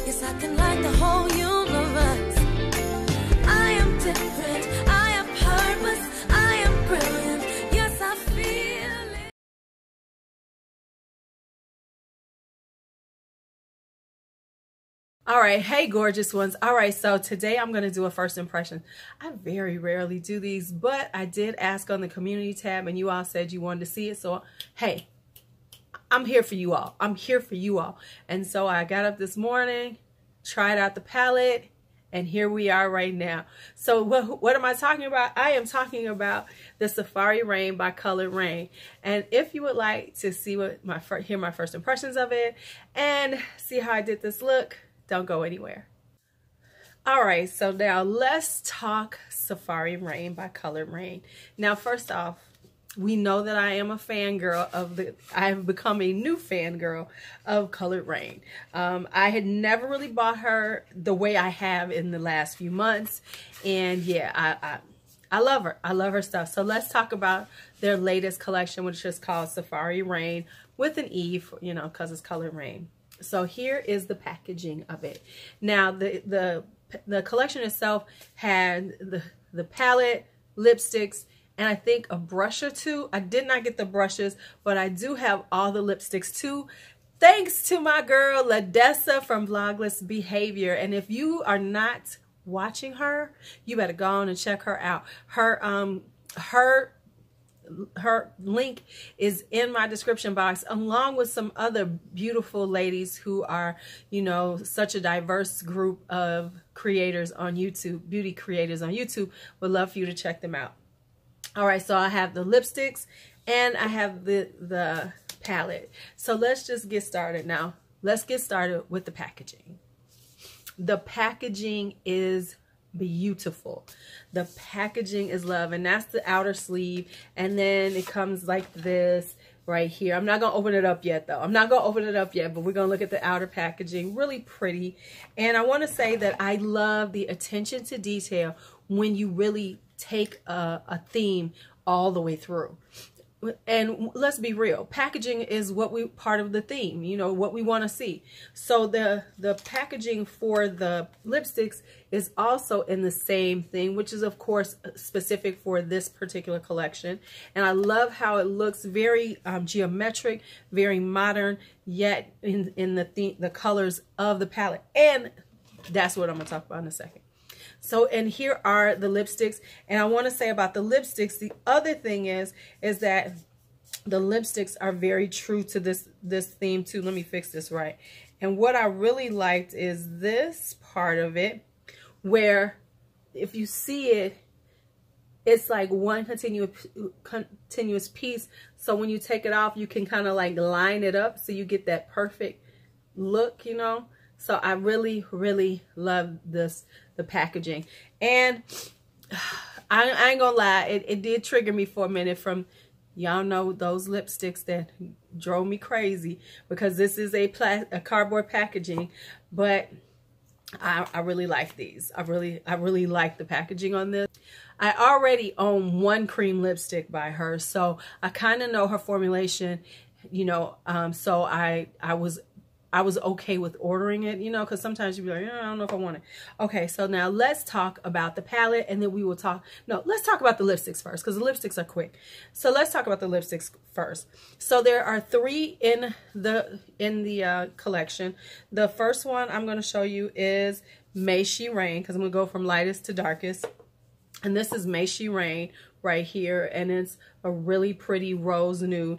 Yes, I can light the whole universe. I am different, I am purpose, I am brilliant. Yes, I feel it. All right, hey gorgeous ones. All right, so today I'm going to do a first impression. I very rarely do these, but I did ask on the community tab and you all said you wanted to see it. So, hey, I'm here for you all. I'm here for you all. And so I got up this morning, tried out the palette, and here we are right now. So what am I talking about? I am talking about the Safari Raine by Colored Raine. And if you would like to see what hear my first impressions of it and see how I did this look, don't go anywhere. All right, so now let's talk Safari Raine by Colored Raine. Now, first off, we know that I am a fangirl of I have become a new fangirl of Colored Raine. I had never really bought her the way I have in the last few months. And yeah, I love her. I love her stuff. So let's talk about their latest collection, which is called Safari Raine with an E, you know, because it's Colored Raine. So here is the packaging of it. Now, the collection itself had the palette, lipsticks, and I think a brush or two. I did not get the brushes, but I do have all the lipsticks too. Thanks to my girl, Ladessa from Vlogless Behavior. And if you are not watching her, you better go on and check her out. Her link is in my description box, along with some other beautiful ladies who are, you know, such a diverse group of creators on YouTube, beauty creators on YouTube. Would love for you to check them out. All right, so I have the lipsticks and I have the palette. So let's just get started now. Let's get started with the packaging. The packaging is beautiful. The packaging is love, and that's the outer sleeve, and then it comes like this right here. I'm not gonna open it up yet though. I'm not gonna open it up yet, but we're gonna look at the outer packaging. Really pretty. And I want to say that I love the attention to detail when you really take a theme all the way through. And let's be real, packaging is part of the theme, you know, what we want to see. So the packaging for the lipsticks is also in the same thing, which is of course specific for this particular collection. And I love how it looks, very geometric, very modern, yet in the colors of the palette. And that's what I'm gonna talk about in a second. So, and here are the lipsticks. And I want to say about the lipsticks, the other thing is that the lipsticks are very true to this theme too. Let me fix this right. And what I really liked is this part of it, where if you see it, it's like one continuous piece. So when you take it off, you can kind of like line it up so you get that perfect look, you know. So I really, really love the packaging. And I ain't gonna lie, it did trigger me for a minute from, y'all know, those lipsticks that drove me crazy, because this is a cardboard packaging, but I really like these. I really like the packaging on this. I already own one cream lipstick by her, so I kind of know her formulation, you know, so I was okay with ordering it, you know, because sometimes you'd be like, I don't know if I want it. Okay, so now let's talk about the palette, and then we will talk. No, let's talk about the lipsticks first, because the lipsticks are quick. So let's talk about the lipsticks first. So there are 3 in the collection. The first one I'm going to show you is May She Raine, because I'm going to go from lightest to darkest. And this is May She Raine right here, and it's a really pretty rose nude.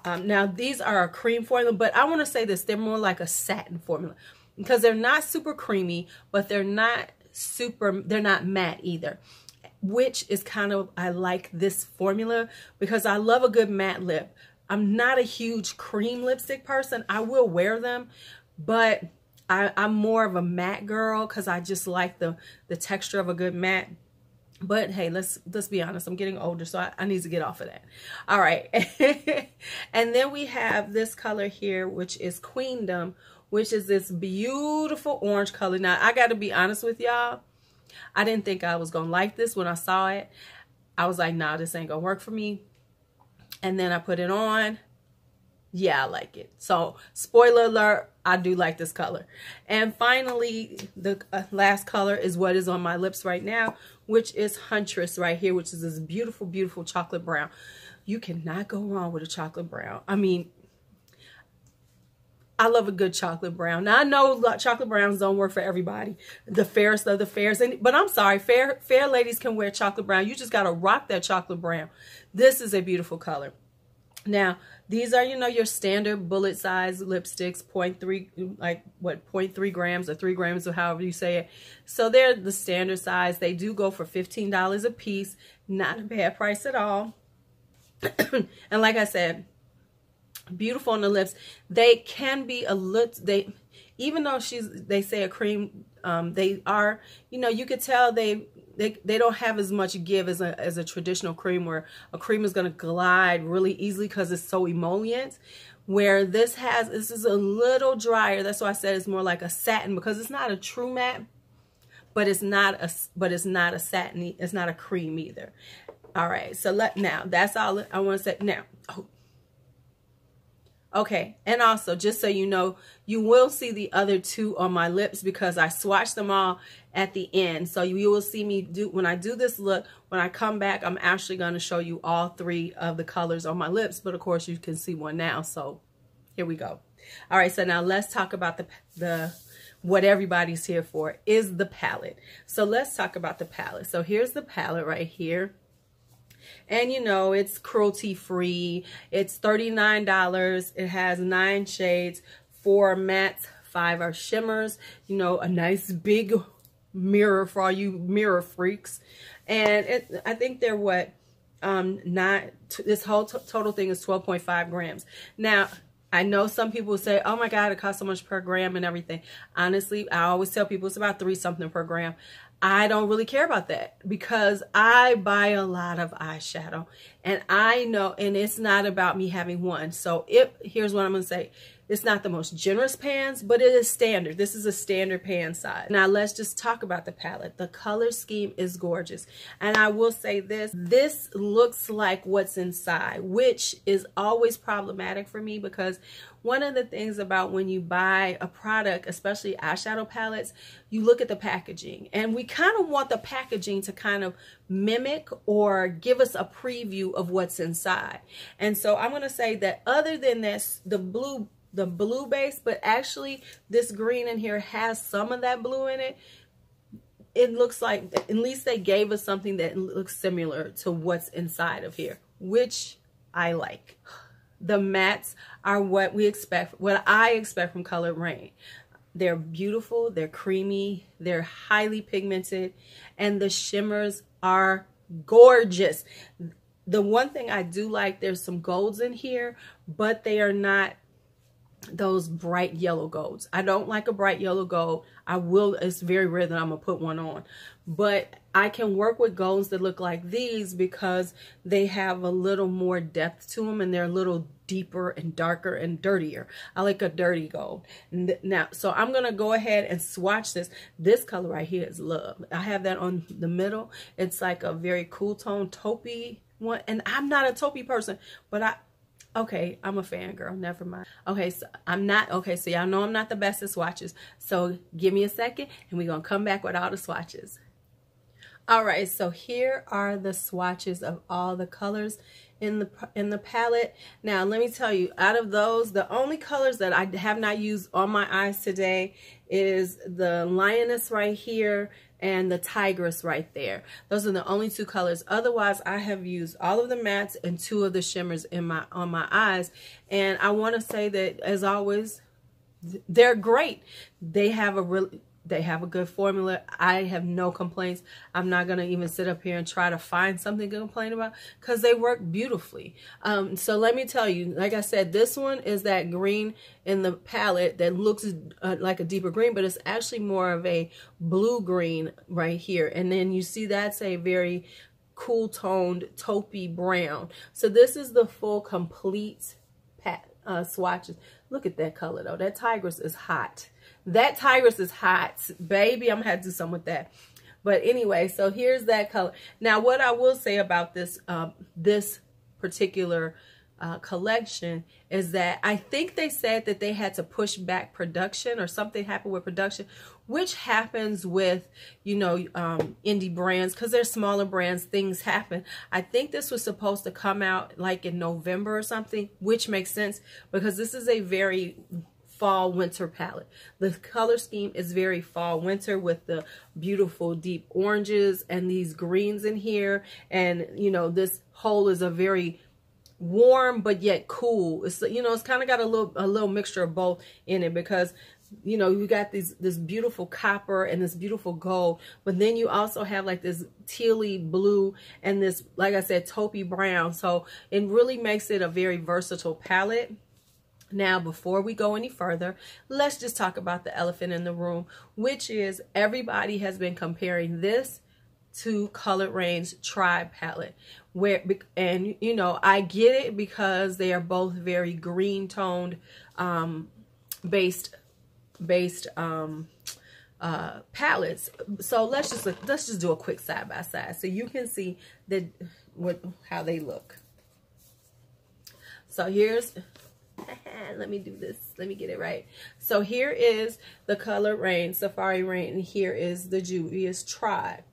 Now, these are a cream formula, but I want to say this, they're more like a satin formula, because they're not super creamy, but they're not matte either, which is kind of, I like this formula because I love a good matte lip. I'm not a huge cream lipstick person. I will wear them, but I'm more of a matte girl because I just like the texture of a good matte. But hey, let's be honest, I'm getting older, so I need to get off of that. All right. And then we have this color here, which is Queendom, which is this beautiful orange color. Now, I got to be honest with y'all. I didn't think I was going to like this when I saw it. I was like, nah, this ain't going to work for me. And then I put it on. yeah, I like it. So spoiler alert, I do like this color. And finally, the last color is what is on my lips right now, which is Huntress right here, which is this beautiful, beautiful chocolate brown. You cannot go wrong with a chocolate brown. I mean, I love a good chocolate brown. Now, I know chocolate browns don't work for everybody. The fairest of the fairs. But I'm sorry, fair ladies can wear chocolate brown. You just got to rock that chocolate brown. This is a beautiful color. Now, these are, you know, your standard bullet size lipsticks, 0.3, like what, 0.3 grams or 3 grams or however you say it. So they're the standard size. They do go for $15 a piece. Not a bad price at all. And like I said, beautiful on the lips. They can be a little, even though they say a cream, they are, you know, you could tell they don't have as much give as a traditional cream, where a cream is going to glide really easily because it's so emollient. Where this is a little drier. That's why I said it's more like a satin, because it's not a true matte, but it's not a satiny, it's not a cream either. All right, so now that's all I want to say. Now, okay, and also just so you know, you will see the other two on my lips because I swatched them all at the end. So you will see me when I do this look, when I come back, I'm actually going to show you all 3 of the colors on my lips. But of course, you can see one now. So here we go. All right, so now let's talk about what everybody's here for, is the palette. So let's talk about the palette. So here's the palette right here. And you know, it's cruelty free. It's $39. It has 9 shades, 4 mattes, 5 are shimmers. You know, a nice big mirror for all you mirror freaks. And I think they're what, this whole total thing is 12.5 grams. Now, I know some people say, oh my God, it costs so much per gram and everything. Honestly, I always tell people it's about 3 something per gram. I don't really care about that because I buy a lot of eyeshadow, and I know, and it's not about me having one. So here's what I'm going to say. It's not the most generous pans, but it is standard. This is a standard pan size. Now let's just talk about the palette. The color scheme is gorgeous. And I will say this looks like what's inside, which is always problematic for me, because one of the things about when you buy a product, especially eyeshadow palettes, you look at the packaging, and we kind of want the packaging to kind of mimic or give us a preview of what's inside. And so I'm going to say that other than this, the blue base, but actually this green in here has some of that blue in it. It looks like at least they gave us something that looks similar to what's inside of here, which I like. The mattes are what I expect from Color Raine. They're beautiful, they're creamy, they're highly pigmented, and the shimmers are gorgeous. The one thing I do like, there's some golds in here, but they are not those bright yellow golds. I don't like a bright yellow gold. It's very rare that I'm gonna put one on, but I can work with golds that look like these because they have a little more depth to them, and they're a little deeper and darker and dirtier. I like a dirty gold. Now, so I'm gonna go ahead and swatch this. This color right here is Love. I have that on the middle. It's like a very cool tone taupey one, and I'm not a taupey person, but okay, I'm a fangirl. Never mind. Okay, so so y'all know I'm not the best at swatches. So give me a second, and we're going to come back with all the swatches. All right, so here are the swatches of all the colors in the palette. Now, let me tell you, out of those, the only colors that I have not used on my eyes today is the Lioness right here and the Tigress right there. Those are the only 2 colors. Otherwise, I have used all of the mattes and 2 of the shimmers on my eyes. And I want to say that, as always, they're great. They have a good formula. I have no complaints. I'm not going to even sit up here and try to find something to complain about because they work beautifully. So let me tell you, like I said, this one is that green in the palette that looks like a deeper green, but it's actually more of a blue green right here. And then you see that's a very cool toned taupey brown. So this is the full complete swatches. Look at that color though. That Tigress is hot. That Tigress is hot, baby. I'm gonna have to do something with that. But anyway, so here's that color. Now, what I will say about this this particular collection is that I think they said that they had to push back production, or something happened with production, which happens with, you know, indie brands, because they're smaller brands, things happen. I think this was supposed to come out like in November or something, which makes sense because this is a very fall winter palette. The color scheme is very fall winter with the beautiful deep oranges and these greens in here, and you know, this whole is a very warm but yet cool. It's, you know, it's kind of got a little mixture of both in it, because you know, you got this beautiful copper and this beautiful gold, but then you also have like this tealy blue and this, like I said, taupey brown. So it really makes it a very versatile palette. Now, before we go any further, let's just talk about the elephant in the room, which is everybody has been comparing this to Colored Raine's Tribe palette, and you know, I get it because they are both very green toned based palettes. So let's just do a quick side by side so you can see how they look. So here's let me do this. Let me get it right. So here is the Colored Raine, Safari Raine, and here is the Juvia's Tribe.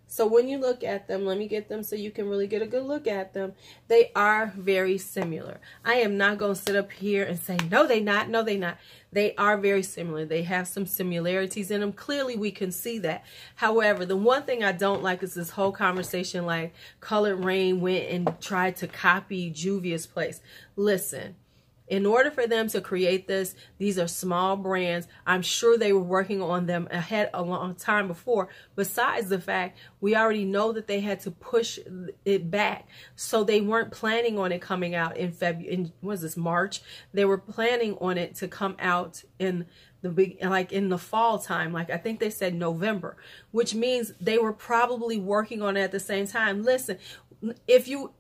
So when you look at them, let me get them so you can really get a good look at them. They are very similar. I am not going to sit up here and say, no, they not. No, they not. They are very similar. They have some similarities in them. Clearly, we can see that. However, the one thing I don't like is this whole conversation like Colored Raine went and tried to copy Juvia's place. Listen. In order for them to create this, these are small brands. I'm sure they were working on them a long time before. Besides the fact, we already know that they had to push it back. So they weren't planning on it coming out in February, March. They were planning on it to come out in the fall time. Like I think they said November, which means they were probably working on it at the same time. Listen, if you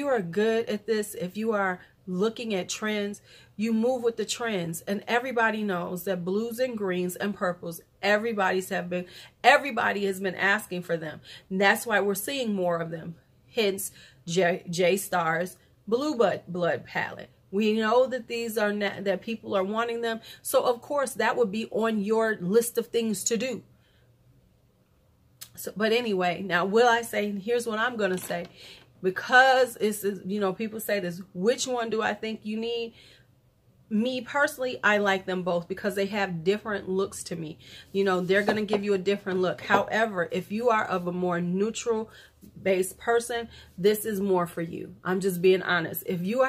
are good at this, if you are looking at trends, you move with the trends, and everybody knows that blues and greens and purples, everybody has been asking for them, and that's why we're seeing more of them. Hence J Star's Blue Blood palette. We know that these are that people are wanting them, so of course that would be on your list of things to do. So, but anyway, now will I say, here's what I'm gonna say. Because it's, you know, people say this, which one do I think you need? Me personally, I like them both because they have different looks to me. You know, they're going to give you a different look. However, if you are of a more neutral based person, this is more for you. I'm just being honest. If you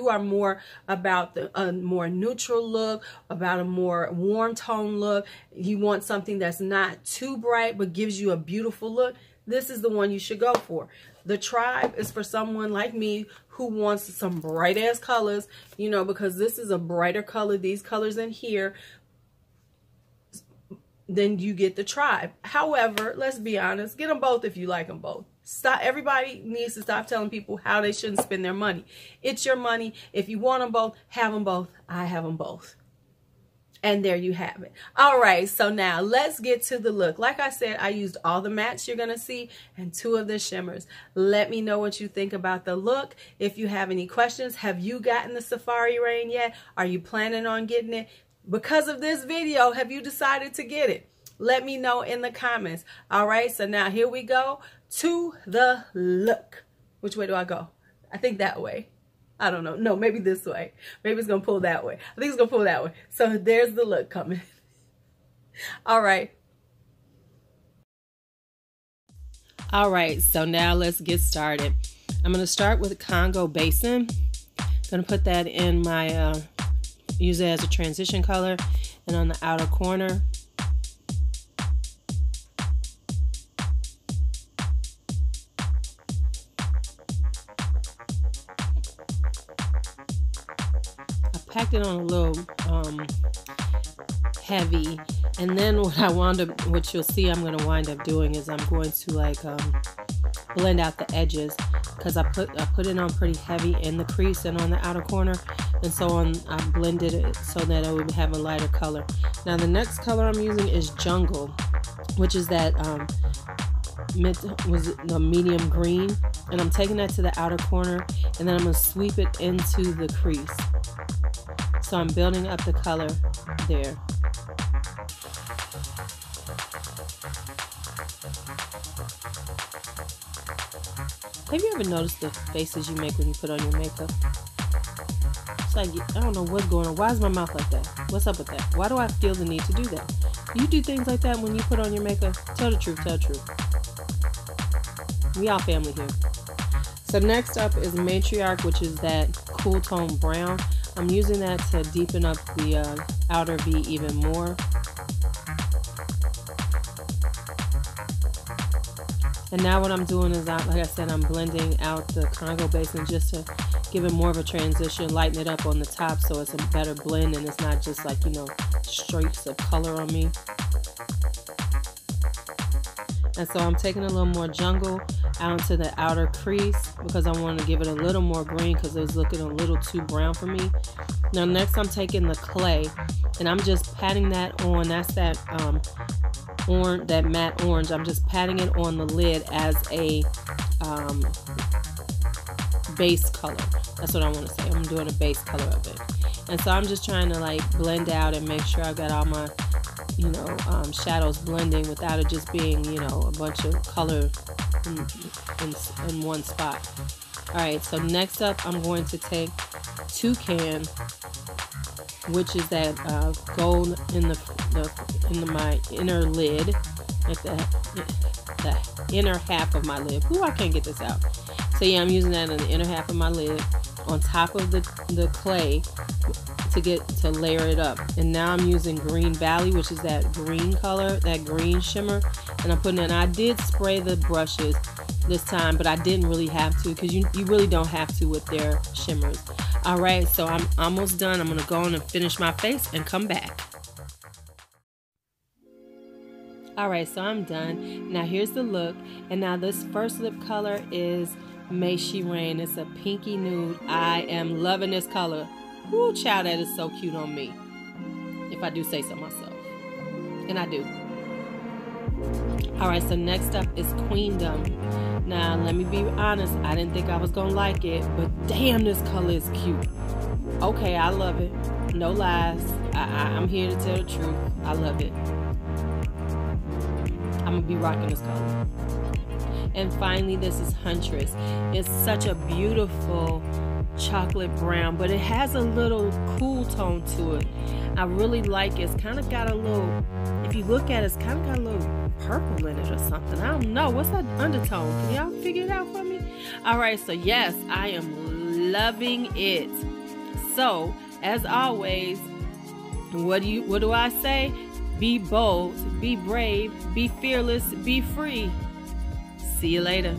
are more about a more neutral look, about a more warm tone look, you want something that's not too bright but gives you a beautiful look, this is the one you should go for. The Tribe is for someone like me who wants some bright ass colors, you know, because this is a brighter color, these colors in here, then you get the Tribe. However, let's be honest, get them both if you like them both. Stop. Everybody needs to stop telling people how they shouldn't spend their money. It's your money. If you want them both, have them both. I have them both. And there you have it. All right, so now let's get to the look. Like I said, I used all the mattes you're going to see and 2 of the shimmers. Let me know what you think about the look. If you have any questions, have you gotten the Safari Raine yet? Are you planning on getting it? Because of this video, have you decided to get it? Let me know in the comments. All right, so now here we go to the look. Which way do I go? I think that way. I don't know. No, maybe this way. Maybe it's going to pull that way. I think it's going to pull that way. So there's the look coming. All right. All right. So now let's get started. I'm going to start with Congo Basin. I'm going to put that in my, use it as a transition color. And on the outer corner, packed it on a little heavy, and then what you'll see I'm going to wind up doing is I'm going to like blend out the edges, because I put it on pretty heavy in the crease and on the outer corner, and so I blended it so that it would have a lighter color. Now the next color I'm using is Jungle, which is that the medium green, and I'm taking that to the outer corner, and then I'm going to sweep it into the crease. So I'm building up the color there. Have you ever noticed the faces you make when you put on your makeup? It's like, I don't know what's going on. Why is my mouth like that? What's up with that? Why do I feel the need to do that? You do things like that when you put on your makeup? Tell the truth, tell the truth. We all family here. So next up is Matriarch, which is that cool tone brown. I'm using that to deepen up the outer V even more. And now what I'm doing is, like I said, I'm blending out the Congo basin just to give it more of a transition, lighten it up on the top so it's a better blend and it's not just like, you know, streaks of color on me. And so I'm taking a little more jungle out into the outer crease because I want to give it a little more green because it was looking a little too brown for me. Now next I'm taking the clay and I'm just patting that on. That's that orange, that matte orange. I'm just patting it on the lid as a base color. That's what I want to say. I'm doing a base color of it. And so I'm just trying to like blend out and make sure I've got all my, you know, shadows blending without it just being, you know, a bunch of color in one spot. Alright, so next up I'm going to take Toucan, which is that gold in my inner lid, like the inner half of my lid. Ooh, I can't get this out. So yeah, I'm using that in the inner half of my lid on top of the clay to layer it up. And now I'm using Green Valley, which is that green color, that green shimmer, and I'm putting it in. I did spray the brushes this time, but I didn't really have to because you really don't have to with their shimmers. All right, so I'm almost done. I'm gonna go on and finish my face and come back. All right, so I'm done. Now here's the look. And now this first lip color is Raine. It's a pinky nude. I am loving this color. Ooh, child, that is so cute on me. If I do say so myself. And I do. Alright, so next up is Queendom. Now, let me be honest. I didn't think I was going to like it. But damn, this color is cute. Okay, I love it. No lies. I'm here to tell the truth. I love it. I'm going to be rocking this color. And finally, this is Huntress. It's such a beautiful chocolate brown, but it has a little cool tone to it. I really like it. It's kind of got a little, if you look at it, it's kind of got a little purple in it or something. I don't know. What's that undertone? Can y'all figure it out for me? All right, so yes, I am loving it. So, as always, what do I say? Be bold, be brave, be fearless, be free. See you later.